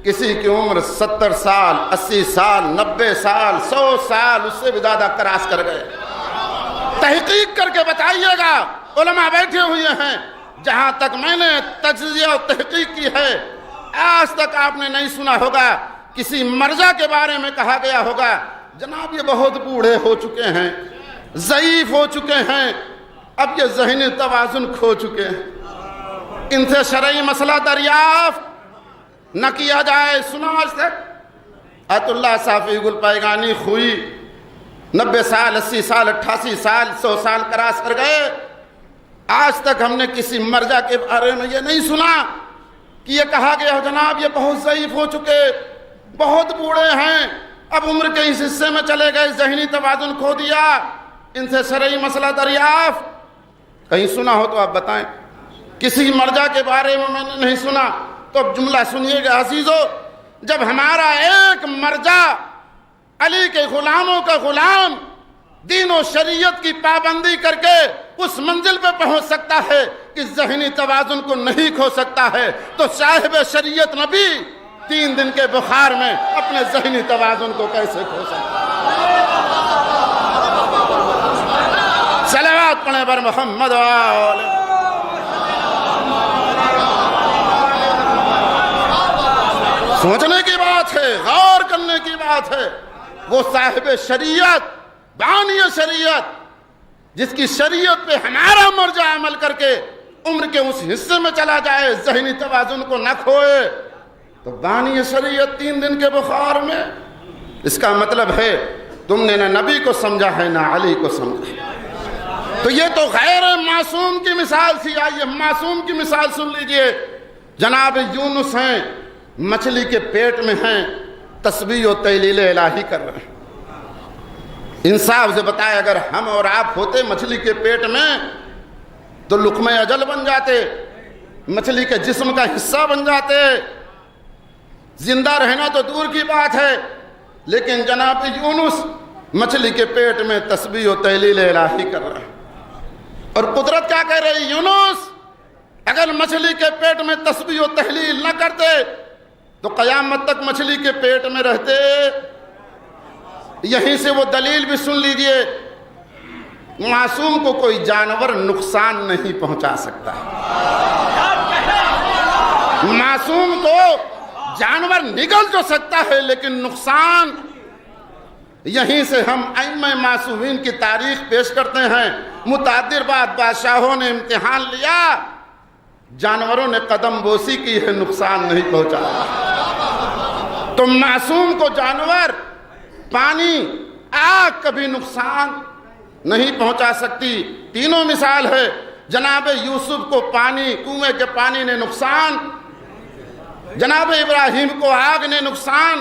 کسی کی عمر 70 سال، 80 سال، 90 سال، 100 سال، اس سے بھی زیادہ کراس کر گئے۔ تحقیق کر کے بتائیے گا، علماء بیٹھے ہوئے ہیں۔ جہاں تک میں نے تجزیہ و تحقیق کی ہے، آج تک آپ نے نہیں سنا ہوگا کسی مرجع کے بارے میں کہا گیا ہوگا جناب یہ بہت بوڑھے ہو چکے ہیں، ضعیف ہو چکے ہیں، اب یہ ذہنی توازن کھو چکے ہیں، ان سے شرعی مسئلہ دریافت نہ کیا جائے۔ سنا آج تک آیت اللہ صافی گل پائیگانی خوئی 90 سال، 80 سال، 88 سال، 100 سال کراس کر گئے، آج تک ہم نے کسی مرجع کے بارے میں یہ نہیں سنا کہ یہ کہا گیا جناب یہ بہت ضعیف ہو چکے، بہت بوڑھے ہیں، اب عمر کے اس حصے میں چلے گئے، ذہنی توازن کھو دیا، ان سے شرعی مسئلہ دریافت۔ کہیں سنا ہو تو آپ بتائیں۔ کسی مرجع کے بارے میں نے نہیں سنا تو اب جملہ سنیے گا عزیزو، جب ہمارا ایک مرجع علی کے غلاموں کا غلام دین و شریعت کی پابندی کر کے اس منزل پہ پہنچ سکتا ہے کہ ذہنی توازن کو نہیں کھو سکتا ہے، تو صاحب شریعت نبی 3 دن کے بخار میں اپنے ذہنی توازن کو کیسے کھو سکتا ہے؟ صلوات پڑھیں بر محمد وآلہ۔ سوچنے کی بات ہے، غور کرنے کی بات ہے۔ وہ صاحب شریعت، بانی شریعت، جس کی شریعت پہ ہمارا مرجع عمل کر کے عمر کے اس حصے میں چلا جائے، ذہنی توازن کو نہ کھوئے، تو بانی شریعت 3 دن کے بخار میں۔ اس کا مطلب ہے تم نے نہ نبی کو سمجھا ہے نہ علی کو سمجھا۔ تو یہ تو غیر معصوم کی مثال تھی۔ آئیے معصوم کی مثال سن لیجئے۔ جناب یونس ہیں، مچھلی کے پیٹ میں ہیں، تسبیح و تحلیل الہی کر رہے ہیں۔ انصاف سے بتائے اگر ہم اور آپ ہوتے مچھلی کے پیٹ میں تو لقمہ اجل بن جاتے، مچھلی کے جسم کا حصہ بن جاتے، زندہ رہنا تو دور کی بات ہے، لیکن جناب یونس مچھلی کے پیٹ میں تسبیح و تحلیل الہی کر رہے ہیں۔ اور قدرت کیا کہہ رہی؟ یونس اگر مچھلی کے پیٹ میں تسبیح و تحلیل نہ کرتے تو قیامت تک مچھلی کے پیٹ میں رہتے۔ یہیں سے وہ دلیل بھی سن لیجئے، معصوم کو کوئی جانور نقصان نہیں پہنچا سکتا۔ معصوم کو جانور نگل جو سکتا ہے لیکن نقصان۔ یہیں سے ہم ائمہ معصومین کی تاریخ پیش کرتے ہیں۔ متعدد بادشاہوں نے امتحان لیا، جانوروں نے قدم بوسی کی ہے، نقصان نہیں پہنچایا۔ تو معصوم کو جانور، پانی، آگ کبھی نقصان نہیں پہنچا سکتی۔ تینوں مثال ہے۔ جناب یوسف کو پانی، کنویں کے پانی نے نقصان، جناب ابراہیم کو آگ نے نقصان،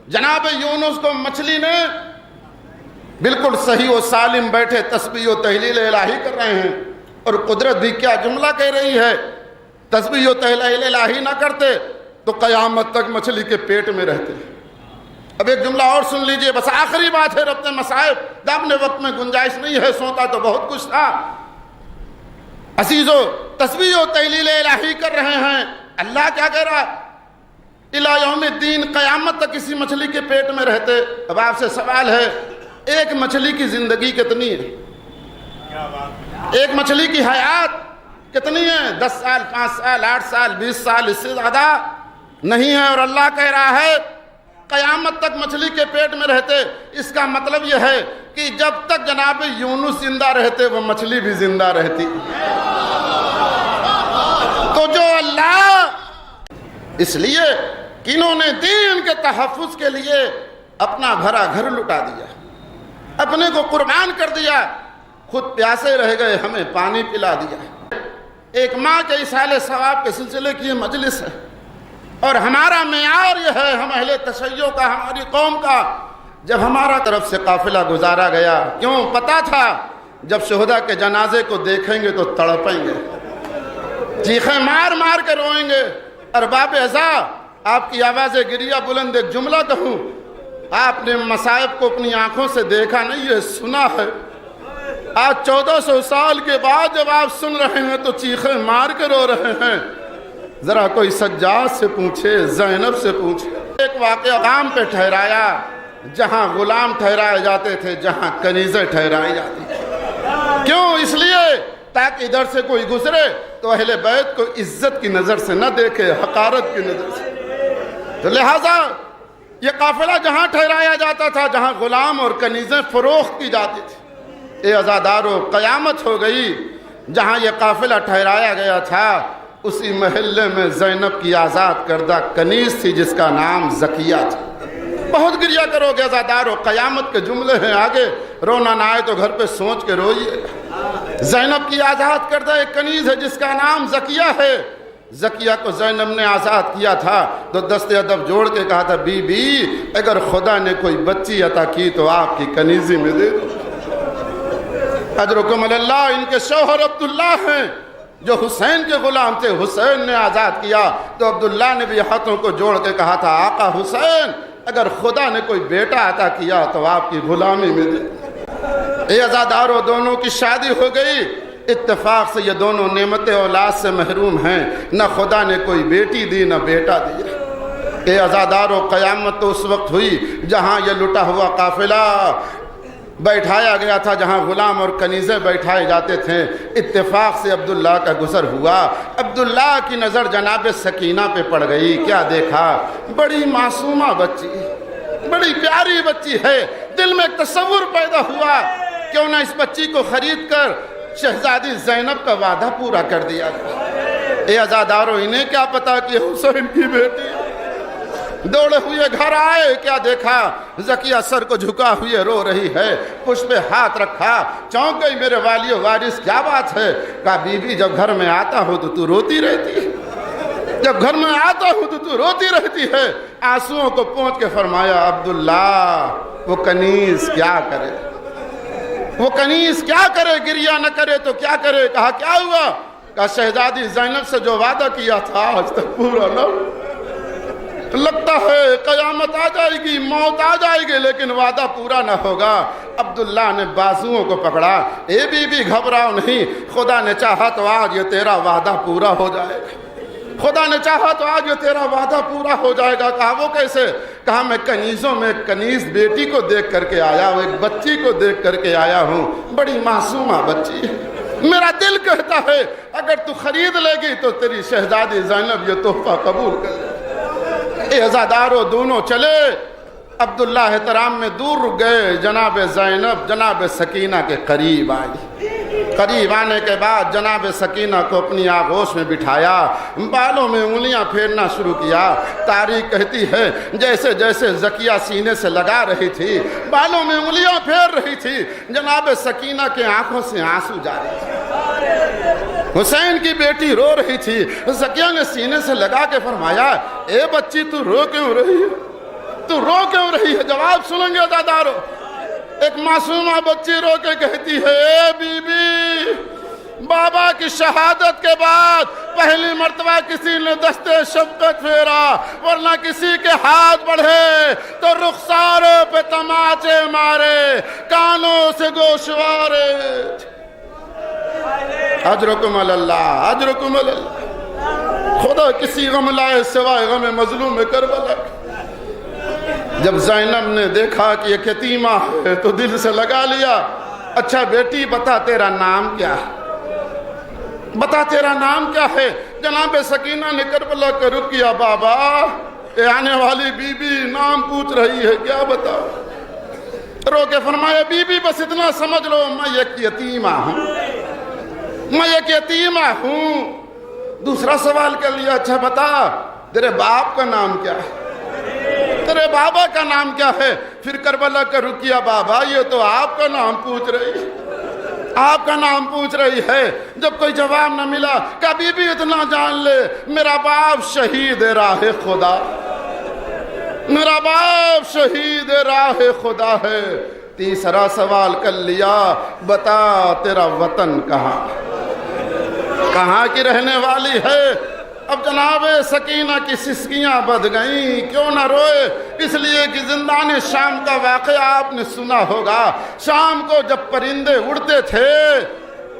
جناب یونس کو مچھلی نے۔ بالکل صحیح و سالم بیٹھے تسبیح و تحلیل الہی کر رہے ہیں، اور قدرت بھی کیا جملہ کہہ رہی ہے، تسبیح و تحلیل الہی نہ کرتے تو قیامت تک مچھلی کے پیٹ میں رہتے۔ اب ایک جملہ اور سن لیجئے، بس آخری بات ہے ربط مصائب، اپنے وقت میں گنجائش نہیں ہے، سوتا تو بہت کچھ تھا۔ عزیزو تسبیح و تحلیل الہی کر رہے ہیں، اللہ کیا کہہ رہا؟ الی یوم الدین، قیامت تک کسی مچھلی کے پیٹ میں رہتے۔ اب آپ سے سوال ہے، ایک مچھلی کی زندگی کتنی ہے؟ ایک مچھلی کی حیات کتنی ہے؟ 10 سال، 5 سال، 8 سال، 20 سال، اس سے زیادہ نہیں ہے۔ اور اللہ کہہ رہا ہے قیامت تک مچھلی کے پیٹ میں رہتے۔ اس کا مطلب یہ ہے کہ جب تک جناب یونس زندہ رہتے وہ مچھلی بھی زندہ رہتی۔ تو جو اللہ، اس لیے کہ انہوں نے دین کے تحفظ کے لیے اپنا بھرا گھر لٹا دیا، اپنے کو قربان کر دیا، خود پیاسے رہ گئے، ہمیں پانی پلا دیا۔ ایک ماں کے اصالہ ثواب کے سلسلے کی یہ مجلس ہے، اور ہمارا معیار یہ ہے، ہم اہل تشیع کا، ہماری قوم کا، جب ہمارا طرف سے قافلہ گزارا گیا، کیوں؟ پتا تھا جب شہداء کے جنازے کو دیکھیں گے تو تڑپیں گے، چیخیں مار مار کے روئیں گے۔ ارباب عزا، آپ کی آواز گریہ بلند، ایک جملہ کہوں، آپ نے مصائب کو اپنی آنکھوں سے دیکھا نہیں ہے، سنا ہے۔ آج 1400 سال کے بعد جب آپ سن رہے ہیں تو چیخیں مار کے رو رہے ہیں۔ ذرا کوئی سجاد سے پوچھے، زینب سے پوچھے۔ ایک واقعہ غام پہ ٹھہرایا جہاں غلام ٹھہرائے جاتے تھے، جہاں کنیزیں ٹھہرائی جاتی تھی۔ کیوں؟ اس لیے تاکہ ادھر سے کوئی گزرے تو اہل بیت کو عزت کی نظر سے نہ دیکھے، حقارت کی نظر سے۔ تو لہٰذا یہ قافلہ جہاں ٹھہرایا جاتا تھا، جہاں غلام اور کنیزیں فروخت کی جاتی تھی، اے عزادارو قیامت ہو گئی۔ جہاں یہ قافلہ ٹھہرایا گیا تھا اسی محلے میں زینب کی آزاد کردہ کنیز تھی جس کا نام زکیہ تھا۔ بہت گریہ کرو گے عزادارو، قیامت کے جملے ہیں آگے، رونا نہ آئے تو گھر پہ سوچ کے روئیے۔ زینب کی آزاد کردہ ایک کنیز ہے جس کا نام زکیہ ہے۔ زکیہ کو زینب نے آزاد کیا تھا تو دست ادب جوڑ کے کہا تھا، بی بی اگر خدا نے کوئی بچی عطا کی تو آپ کی کنیزی میں دے دو۔ اجرکم اللہ، ان کے شوہر عبداللہ ہیں جو حسین کے غلام تھے، حسین نے آزاد کیا تو عبداللہ نے بھی ہاتھوں کو جوڑ کے کہا تھا، آقا حسین اگر خدا نے کوئی بیٹا عطا کیا تو آپ کی غلامی میں دے دو۔ اے عزادارو، دونوں کی شادی ہو گئی، اتفاق سے یہ دونوں نعمت اولاد سے محروم ہیں، نہ خدا نے کوئی بیٹی دی نہ بیٹا دیا۔ اے عزادارو، قیامت تو اس وقت ہوئی جہاں یہ لٹا ہوا قافلہ بیٹھایا گیا تھا، جہاں غلام اور کنیزیں بیٹھائے جاتے تھے۔ اتفاق سے عبداللہ کا گزر ہوا۔ عبداللہ کی نظر جناب سکینہ پہ پڑ گئی۔ کیا دیکھا؟ بڑی معصومہ بچی، بڑی پیاری بچی ہے۔ دل میں ایک تصور پیدا ہوا، کیوں نہ اس بچی کو خرید کر شہزادی زینب کا وعدہ پورا کر دیا گیا۔ اے عزادارو، انہیں کیا پتا کہ حسین کی بیٹی ہے۔ دوڑے ہوئے گھر آئے، کیا دیکھا؟ زکیہ سر کو جھکا ہوئے رو رہی ہے، پشت پہ ہاتھ رکھا، چونک گئی، میرے والی و وارث کیا بات ہے؟ کہا، بی بی جب گھر میں آتا ہو تو تو روتی رہتی ہے، جب گھر میں آتا ہو تو تو روتی رہتی ہے۔ آنسوؤں کو پونچھ کے فرمایا، عبداللہ وہ کنیز کیا کرے، وہ کنیز کیا کرے؟ گریہ نہ کرے تو کیا کرے؟ کہا، کیا ہوا؟ کہا، شہزادی زینب سے جو وعدہ کیا تھا آج تک پورا نہ ہوا۔ لگتا ہے قیامت آ جائے گی، موت آ جائے گی، لیکن وعدہ پورا نہ ہوگا۔ عبداللہ نے بازوؤں کو پکڑا، اے بی بی گھبراؤ نہیں، خدا نے چاہا تو آج یہ تیرا وعدہ پورا ہو جائے گا، خدا نے چاہا تو آج یہ تیرا وعدہ پورا ہو جائے گا۔ کہا، وہ کیسے؟ کہا، میں کنیزوں میں کنیز بیٹی کو دیکھ کر کے آیا ہوں، ایک بچی کو دیکھ کر کے آیا ہوں، بڑی معصومہ بچی ہے۔ میرا دل کہتا ہے اگر تو خرید لے گی تو تیری شہزادی زینب یہ تحفہ قبول کر لے۔ اے عزادارو، دونوں چلے، عبداللہ احترام میں دور رک گئے، جناب زینب جناب سکینہ کے قریب آئی۔ قریب آنے کے بعد جناب سکینہ کو اپنی آغوش میں بٹھایا، بالوں میں انگلیاں پھیرنا شروع کیا۔ تاریخ کہتی ہے جیسے جیسے زکیہ سینے سے لگا رہی تھی، بالوں میں انگلیاں پھیر رہی تھی، جناب سکینہ کے آنکھوں سے آنسو جا رہے تھے۔ حسین کی بیٹی رو رہی تھی، زکیہ نے سینے سے لگا کے فرمایا، اے بچی تو رو کیوں رہی ہے؟ تو رو کیوں رہی ہے؟ جواب سنیں گے عزادارو۔ ایک معصومہ بچی رو کے کہتی ہے، اے بی بی، بابا کی شہادت کے بعد پہلی مرتبہ کسی نے دستے شفقت پھیرا، ورنہ کسی کے ہاتھ بڑھے تو رخساروں پہ تماچے مارے، کانوں سے گوشوارے۔ اجرکم اللہ، اجرکم اللہ۔ خدا کسی غم لائے سوائے غم مظلوم کربلا۔ جب زینب نے دیکھا کہ یہ یتیمہ ہے تو دل سے لگا لیا، اچھا بیٹی بتا تیرا نام کیا ہے؟ بتا تیرا نام کیا ہے؟ جناب سکینہ نے کربلا کا رخ کیا، بابا اے آنے والی بی بی نام پوچھ رہی ہے، کیا بتاؤ؟ رو کے فرمایا، بی بی بس اتنا سمجھ لو میں ایک یتیمہ ہوں، میں ایک یتیمہ ہوں۔ دوسرا سوال کر لیا، اچھا بتا تیرے باپ کا نام کیا ہے؟ تیرے بابا کا نام کیا ہے؟ پھر کربلا کا رخ کیا، بابا یہ تو آپ کا نام پوچھ رہی ہے، آپ کا نام پوچھ رہی ہے۔ جب کوئی جواب نہ ملا، کبھی بھی اتنا جان لے میرا باپ شہید راہ خدا، میرا باپ شہید راہ خدا ہے۔ تیسرا سوال کر لیا، بتا تیرا وطن کہاں، کہاں کی رہنے والی ہے؟ اب جناب سکینہ کی سسکیاں بدھ گئیں، کیوں نہ روئے؟ اس لیے کہ زندان شام کا واقعہ آپ نے سنا ہوگا۔ شام کو جب پرندے اڑتے تھے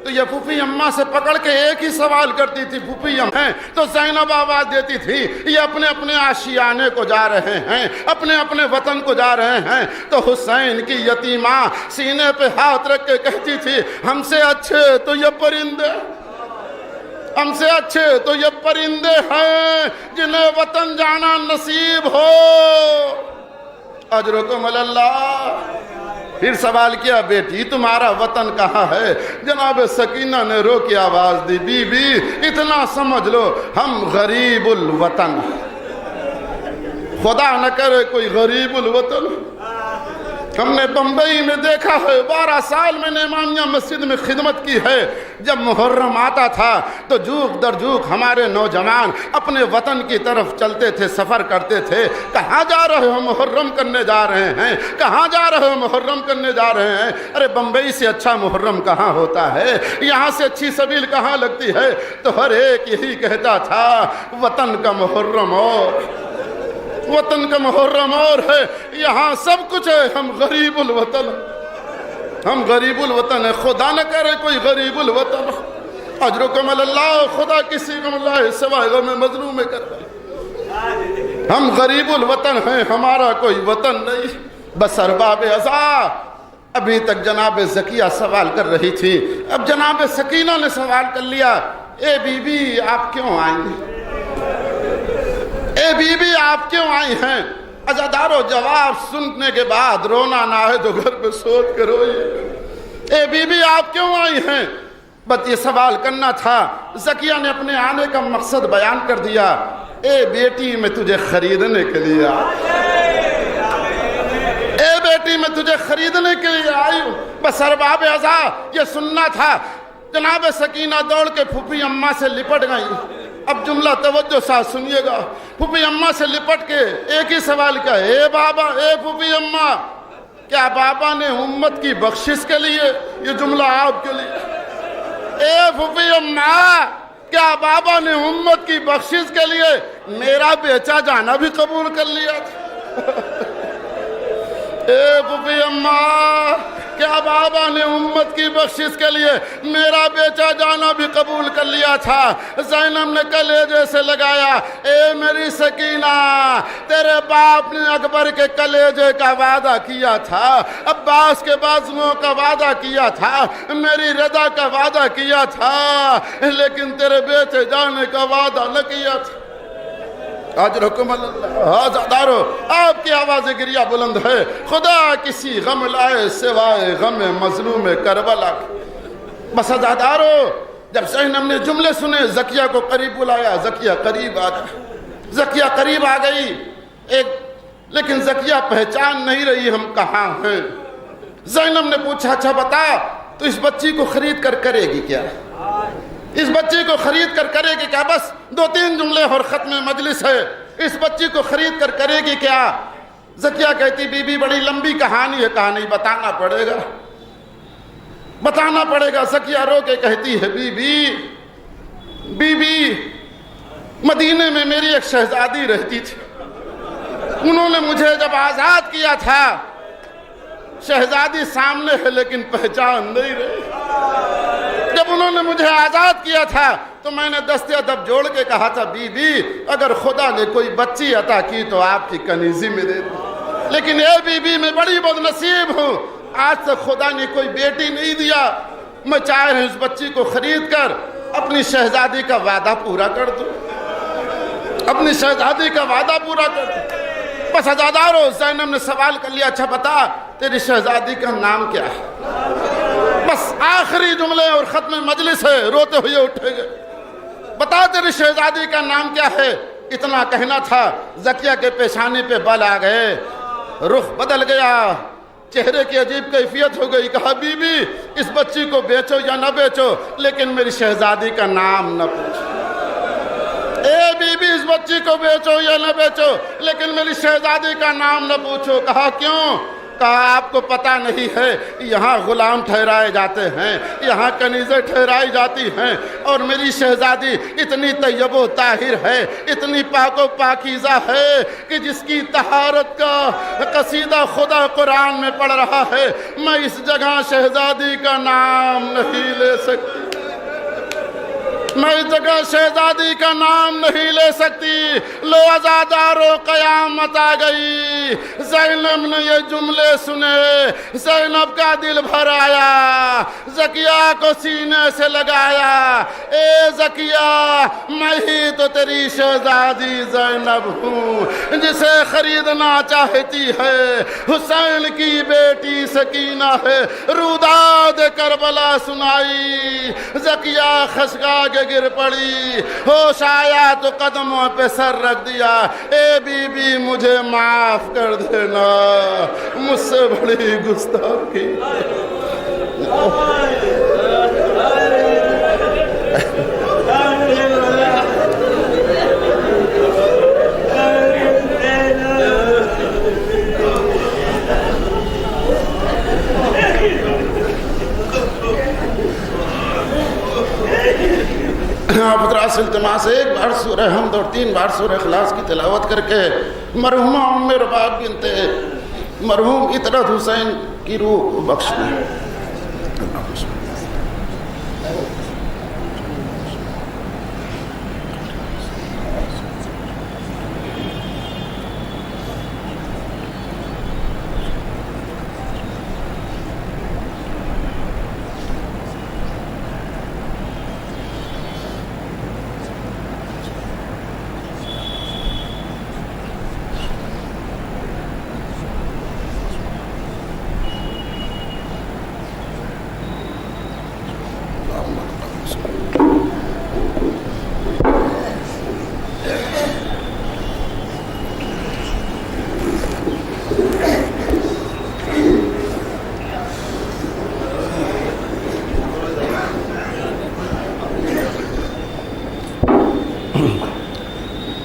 تو یہ پھوپھی اماں سے پکڑ کے ایک ہی سوال کرتی تھی، پھوپھی اماں ہیں تو زینب آواز دیتی تھی یہ اپنے اپنے آشیانے کو جا رہے ہیں، اپنے اپنے وطن کو جا رہے ہیں، تو حسین کی یتیمہ سینے پہ ہاتھ رکھ کے کہتی تھی ہم سے اچھے تو یہ پرندے، ہم سے اچھے تو یہ پرندے ہیں جنہیں وطن جانا نصیب ہو، اجرکم اللہ۔ پھر سوال کیا بیٹی تمہارا وطن کہاں ہے؟ جناب سکینہ نے رو کے آواز دی بی بی اتنا سمجھ لو ہم غریب الوطن، خدا نہ کرے کوئی غریب الوطن۔ ہم نے بمبئی میں دیکھا ہے، 12 سال میں نے امامیہ مسجد میں خدمت کی ہے، جب محرم آتا تھا تو جھوک در جھوک ہمارے نوجوان اپنے وطن کی طرف چلتے تھے، سفر کرتے تھے۔ کہاں جا رہے ہو؟ محرم کرنے جا رہے ہیں۔ کہاں جا رہے ہو؟ محرم کرنے جا رہے ہیں۔ ارے بمبئی سے اچھا محرم کہاں ہوتا ہے؟ یہاں سے اچھی سبیل کہاں لگتی ہے؟ تو ہر ایک یہی کہتا تھا وطن کا محرم اور وطن کا محرم اور ہے، یہاں سب کچھ ہے، ہم غریب الوطن، ہم غریب الوطن ہے، خدا نہ کرے کوئی غریب الوطن۔ اجرکم اللہ، خدا کسی کو اللہ سوائے غم مظلوم میں کر، ہم غریب الوطن ہیں، ہمارا کوئی وطن نہیں۔ بس ارباب عزا ابھی تک جناب زکیہ سوال کر رہی تھی، اب جناب سکینہ نے سوال کر لیا اے بی بی آپ کیوں آئیں؟ اے بی بی آپ کیوں آئی ہیں؟ عزادارو جواب سننے کے بعد رونا نہ ہے تو گھر پہ سوچ کے روئیے۔ اے بی بی آپ کیوں آئی ہیں؟ بس یہ سوال کرنا تھا۔ زکیہ نے اپنے آنے کا مقصد بیان کر دیا، اے بیٹی میں تجھے خریدنے کے لیے اے بیٹی میں تجھے خریدنے کے لیے آئی ہوں۔ بس ارباب عزا یہ سننا تھا۔ جناب سکینہ دوڑ کے پھوپھی اماں سے لپٹ گئیں۔ اب جملہ توجہ ساتھ سنیے گا۔ پھوپھی اماں سے لپٹ کے ایک ہی سوال کا، اے بابا، اے پھوپھی اماں، کیا بابا نے امت کی بخشش کے لیے، یہ جملہ آپ کے لیے، اے پھوپھی اماں کیا بابا نے امت کی بخشش کے لیے میرا بیچا جانا بھی قبول کر لیا تھا؟ اے پھوپھی اماں کیا بابا نے امت کی بخشش کے لیے میرا بیچا جانا بھی قبول کر لیا تھا؟ زینب نے کلیجے سے لگایا، اے میری سکینہ تیرے باپ نے اکبر کے کلیجے کا وعدہ کیا تھا، عباس کے بازوؤں کا وعدہ کیا تھا، میری رضا کا وعدہ کیا تھا، لیکن تیرے بیچے جانے کا وعدہ نہ کیا تھا۔ اجرکم اللہ۔ عزادارو آپ کی آواز گریہ بلند ہے، خدا کسی غم لائے سوائے غم مظلوم کربلا۔ بس عزادارو جب زینب نے جملے سنے زکیہ کو قریب بلایا، زکیہ قریب آ گئی، زکیہ قریب آ گئی لیکن زکیہ پہچان نہیں رہی ہم کہاں ہیں۔ زینب نے پوچھا اچھا بتا تو اس بچی کو خرید کر کرے گی کیا؟ اس بچی کو خرید کر کرے گی کیا؟ بس 2-3 جملے اور ختم مجلس ہے، اس بچی کو خرید کر کرے گی کیا؟ زکیہ کہتی بی بی بڑی لمبی کہانی ہے، کہانی بتانا پڑے گا، بتانا پڑے گا۔ زکیہ رو کے کہتی ہے بی بی مدینے میں میری ایک شہزادی رہتی تھی، انہوں نے مجھے جب آزاد کیا تھا، شہزادی سامنے ہے لیکن پہچان نہیں رہی، جب انہوں نے مجھے آزاد کیا تھا تو میں نے دست ادب جوڑ کے کہا تھا بی بی اگر خدا نے کوئی بچی عطا کی تو آپ کی کنیزی میں دے دوں، لیکن اے بی بی میں بڑی بد نصیب ہوں، آج تک خدا نے کوئی بیٹی نہیں دیا، میں چاہ رہا ہوں اس بچی کو خرید کر اپنی شہزادی کا وعدہ پورا کر دوں، اپنی شہزادی کا وعدہ پورا کر دوں۔ بس عزادارو زینب نے سوال کر لیا اچھا بتا تیری شہزادی کا نام کیا ہے؟ بس آخری جملے اور ختم مجلس ہے، روتے ہوئے اٹھے گئے، بتا تیری شہزادی کا نام کیا ہے؟ اتنا کہنا تھا، زکیہ کے پیشانی پہ بل آ گئے، رخ بدل گیا، چہرے کی عجیب کیفیت ہو گئی، کہا بی بی اس بچی کو بیچو یا نہ بیچو لیکن میری شہزادی کا نام نہ پوچھو، اے بی بی اس بچی کو بیچو یا نہ بیچو لیکن میری شہزادی کا نام نہ پوچھو۔ کہا کیوں؟ کہا آپ کو پتہ نہیں ہے یہاں غلام ٹھہرائے جاتے ہیں، یہاں کنیزیں ٹھہرائی جاتی ہیں، اور میری شہزادی اتنی طیب و طاہر ہے، اتنی پاک و پاکیزہ ہے کہ جس کی طہارت کا قصیدہ خدا قرآن میں پڑھ رہا ہے، میں اس جگہ شہزادی کا نام نہیں لے سکتی، میں اس جگہ شہزادی کا نام نہیں لے سکتی۔ لو عزادارو قیامت آ گئی، زینب نے یہ جملے سنے، زینب کا دل بھر آیا، زکیہ کو سینے سے لگایا، اے زکیہ میں ہی تو تیری شہزادی زینب ہوں جسے خریدنا چاہتی ہے، حسین کی بیٹی سکینہ ہے، روداد کربلا سنائی، زکیہ خشکا کے گر پڑی، ہوش آیا تو قدموں پہ سر رکھ دیا، اے بی بی مجھے معاف کر دینا، مجھ سے بڑی گستاخی۔ آپ حضرات سے التماس ہے، ایک بار سورہ حمد اور 3 بار سورہ اخلاص کی تلاوت کر کے مرحومہ ام رباب بنت مرحوم اطرت حسین کی روح بخشنا۔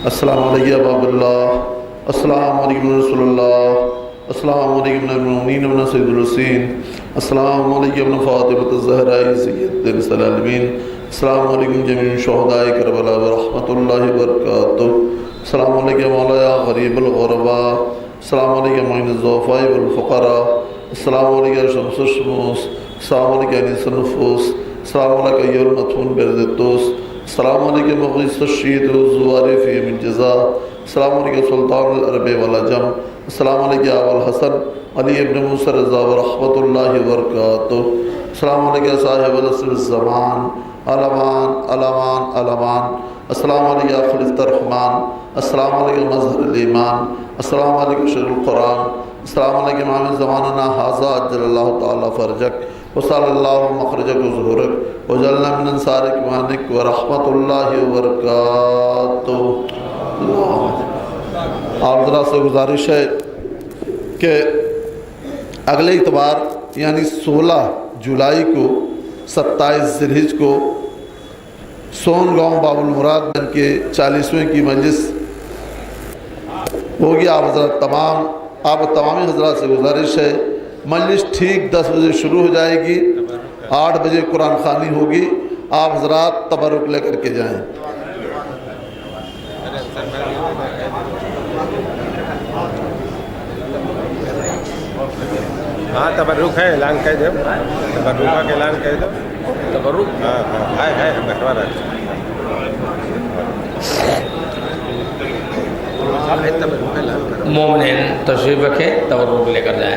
السلام علیکم باب اللہ، السلام علیکم رسول اللہ، السلام علیکم المؤمنین ابن سید الحسین، السلام علیکم فاطمۃ الزہراء سید نساء العالمین، السلام علیکم جمیع شہداء کربلا ورحمۃ اللہ وبرکاتہ، السلام علیکم مولایا غریب الغرباء، السلام علیکم معین الضعفاء والفقراء، السلام علیکم شمس الشموس، السلام علیکم انیس النفوس، السلام علیکم ایھا المدفون برد الدوس، السلام علیکم مغیث الشہید والزوار فی من جزا، السلام علیکم سلطان العرب والعجم، السلام علیکم ابو الحسن علی ابن موسیٰ رضا ورحمۃ اللہ وبرکاتہ، السلام علیکم صاحب العصر الزمان، علمان علمان علمان، السلام علیکم خلیفۃ الرحمان، السلام علیکم مظہر الایمان، السلام علیکم شیخ القرآن، السلام علیکم عامل زماننا ھذا عجل اللہ تعالی فرجک وصلی اللہ مخرجک و ظہورک وجعلنا من انصارک وانک ورحمۃ اللہ وبرکاتہ۔ آپ حضرات سے گزارش ہے کہ اگلے اتوار یعنی 16 جولائی کو 27 ذی الحجہ کو سون گاؤں باب المراد بن کے 40ویں کی مجلس ہوگی۔ آپ تمامی حضرات سے گزارش ہے مجلس ٹھیک 10 بجے شروع ہو جائے گی، 8 بجے قرآن خوانی ہوگی، آپ حضرات تبرک لے کر کے جائیں۔ ہاں تبرک ہے، اعلان کہہ دو، تبرک کا اعلان کہہ دو، تبرک ہاں ہے بٹوارا مومنین تشریف رکھیں، تبرک لے کر جائیں۔